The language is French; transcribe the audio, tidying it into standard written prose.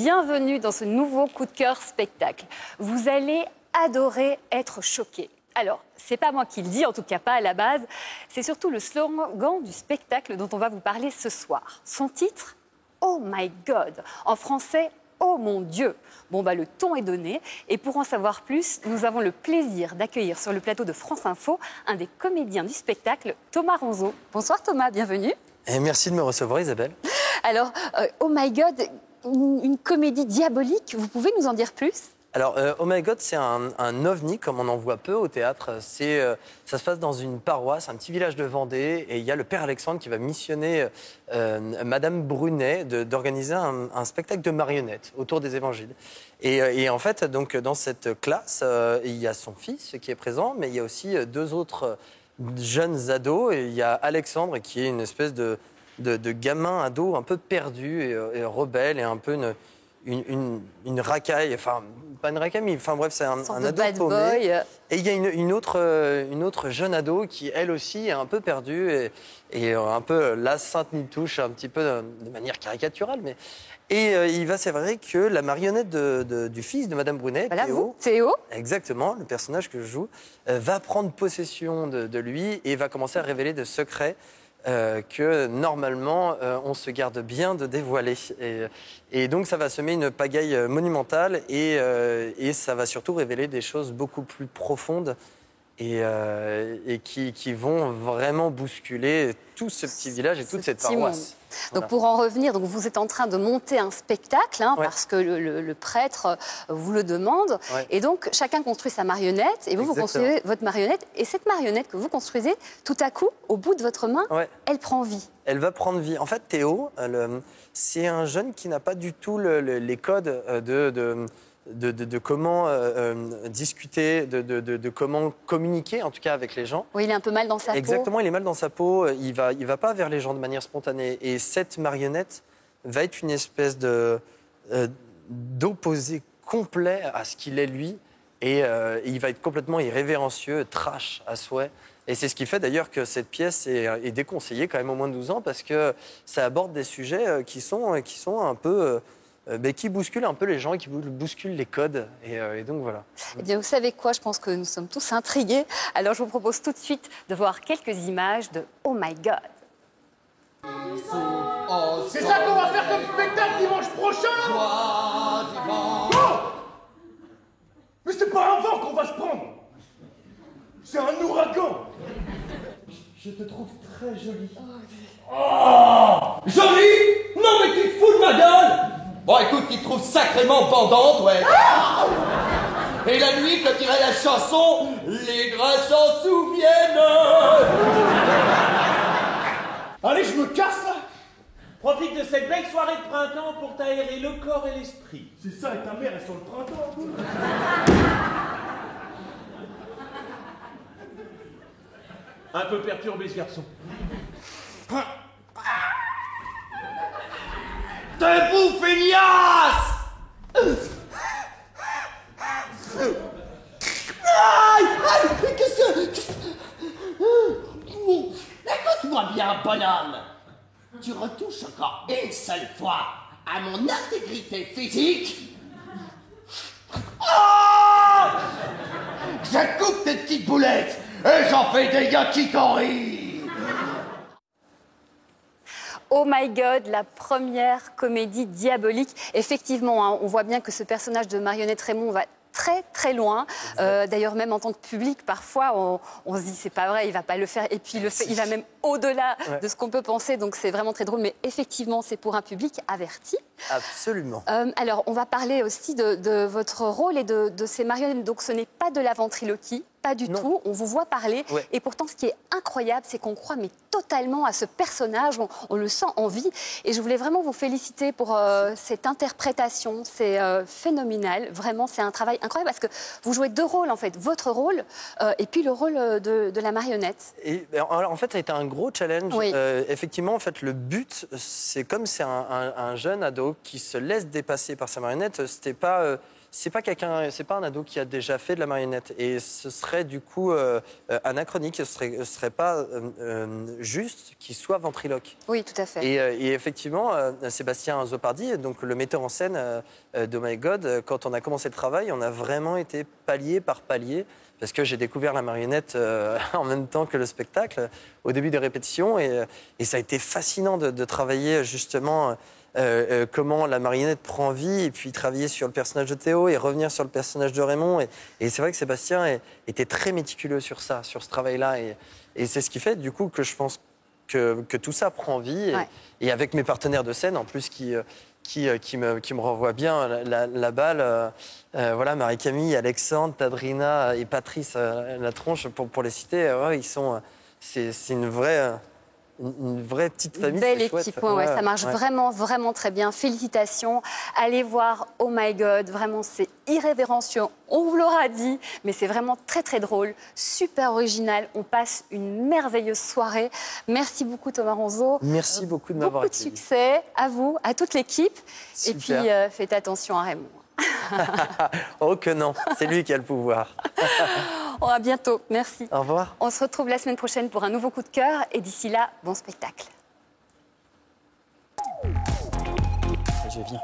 bienvenue dans ce nouveau coup de cœur spectacle. Vous allez adorer être choqués. Alors, c'est pas moi qui le dis, en tout cas pas à la base, c'est surtout le slogan du spectacle dont on va vous parler ce soir. Son titre, Oh my God, en français, Oh mon Dieu. Bon, le ton est donné et pour en savoir plus, nous avons le plaisir d'accueillir sur le plateau de France Info un des comédiens du spectacle, Thomas Ronzeau. Bonsoir Thomas, bienvenue. Et merci de me recevoir Isabelle. Alors, Oh my God, une comédie diabolique, vous pouvez nous en dire plus ? Alors, Oh my God, c'est un ovni, comme on en voit peu au théâtre. Ça se passe dans une paroisse, un petit village de Vendée, et il y a le père Alexandre qui va missionner Madame Brunet d'organiser un spectacle de marionnettes autour des évangiles. Et en fait, donc, dans cette classe, il y a son fils qui est présent, mais il y a aussi deux autres jeunes ados. Et il y a Alexandre qui est une espèce de gamin ado un peu perdu et rebelle et un peu une racaille, enfin pas une racaille, mais enfin bref, c'est un ado paumé. Et il y a une autre jeune ado qui elle aussi est un peu perdue et un peu la sainte Nitouche, un petit peu de manière caricaturale, mais il va s'avérer que la marionnette du fils de Madame Brunet, voilà, Théo, exactement, le personnage que je joue, va prendre possession de lui et va commencer à révéler des secrets que normalement on se garde bien de dévoiler. Et donc ça va semer une pagaille monumentale et ça va surtout révéler des choses beaucoup plus profondes et qui vont vraiment bousculer tout ce petit village et toute cette paroisse. Donc pour en revenir, donc vous êtes en train de monter un spectacle parce que le prêtre vous le demande. Ouais. Et donc chacun construit sa marionnette et vous construisez votre marionnette. Et cette marionnette que vous construisez, tout à coup, au bout de votre main, elle prend vie. Elle va prendre vie. En fait, Théo, c'est un jeune qui n'a pas du tout les codes de comment discuter, de comment communiquer, en tout cas avec les gens. Oui, il est un peu mal dans sa peau. Exactement, il est mal dans sa peau. Il va pas vers les gens de manière spontanée. Et cette marionnette va être une espèce d'opposé complet à ce qu'il est lui. Et il va être complètement irrévérencieux, trash à souhait. Et c'est ce qui fait d'ailleurs que cette pièce est déconseillée quand même au moins de 12 ans parce que ça aborde des sujets qui sont un peu... qui bousculent un peu les gens et qui bousculent les codes. Et donc voilà. Eh bien, vous savez quoi ? Je pense que nous sommes tous intrigués. Alors, je vous propose tout de suite de voir quelques images de Oh my God. C'est ça qu'on va faire comme spectacle dimanche prochain ? Oh ! Mais c'est pas un vent qu'on va se prendre. C'est un ouragan. Je te trouve très jolie. Oh, jolie? Non mais tu te fous de ma gueule! Bon écoute, tu te trouves sacrément bandante, ouais. Ah, et la nuit, quand dirait la chanson, les gras s'en souviennent. Allez, je me casse là. Profite de cette belle soirée de printemps pour t'aérer le corps et l'esprit. C'est ça, et ta mère est sur le printemps. Un peu perturbé ce garçon. Debout, feignasse! Aïe! Aïe! Qu'est-ce que... Écoute-moi bien, bonhomme. Tu retouches encore une seule fois à mon intégrité physique. Oh! Je coupe tes petites boulettes et j'en fais des yakitori. Oh my God, la première comédie diabolique. Effectivement, on voit bien que ce personnage de marionnette Raymond va très très loin. D'ailleurs, même en tant que public, parfois, on se dit c'est pas vrai, il va pas le faire. Et puis il va même au-delà de ce qu'on peut penser. Donc c'est vraiment très drôle. Mais effectivement, c'est pour un public averti. Absolument. Alors, on va parler aussi de votre rôle et de ces marionnettes. Donc ce n'est pas de la ventriloquie. Pas du tout, on vous voit parler. Et pourtant, ce qui est incroyable, c'est qu'on croit mais totalement à ce personnage, on le sent en vie. Et je voulais vraiment vous féliciter pour cette interprétation, c'est phénoménal. Vraiment, c'est un travail incroyable parce que vous jouez deux rôles, en fait. Votre rôle et puis le rôle de la marionnette. Et, en fait, ça a été un gros challenge. Effectivement, en fait, le but, c'est comme c'est un jeune ado qui se laisse dépasser par sa marionnette, c'était pas... c'est pas un ado qui a déjà fait de la marionnette. Et ce serait du coup anachronique, ce serait pas juste qu'il soit ventriloque. Oui, tout à fait. Et effectivement, Sébastien Zopardi, donc le metteur en scène d'Oh My God, quand on a commencé le travail, on a vraiment été palier par palier, parce que j'ai découvert la marionnette en même temps que le spectacle, au début des répétitions, et ça a été fascinant de travailler justement comment la marionnette prend vie, et puis travailler sur le personnage de Théo, et revenir sur le personnage de Raymond. Et c'est vrai que Sébastien était très méticuleux sur ça, sur ce travail-là, et c'est ce qui fait du coup que je pense que tout ça prend vie, et avec mes partenaires de scène en plus qui me renvoient bien la balle. Voilà, Marie-Camille, Alexandre, Tadrina et Patrice Latronche, pour les citer, c'est une vraie petite famille. Belle équipe, ça marche vraiment, vraiment très bien. Félicitations. Allez voir Oh My God, vraiment, c'est irrévérencieux. On vous l'aura dit, mais c'est vraiment très, très drôle, super original. On passe une merveilleuse soirée. Merci beaucoup, Thomas Ronzeau. Merci beaucoup de m'avoir accueilli. Beaucoup de succès à vous, à toute l'équipe. Super. Et puis, faites attention à Raymond. Oh que non, c'est lui qui a le pouvoir. À bientôt, merci. Au revoir. On se retrouve la semaine prochaine pour un nouveau coup de cœur. Et d'ici là, bon spectacle. Je viens.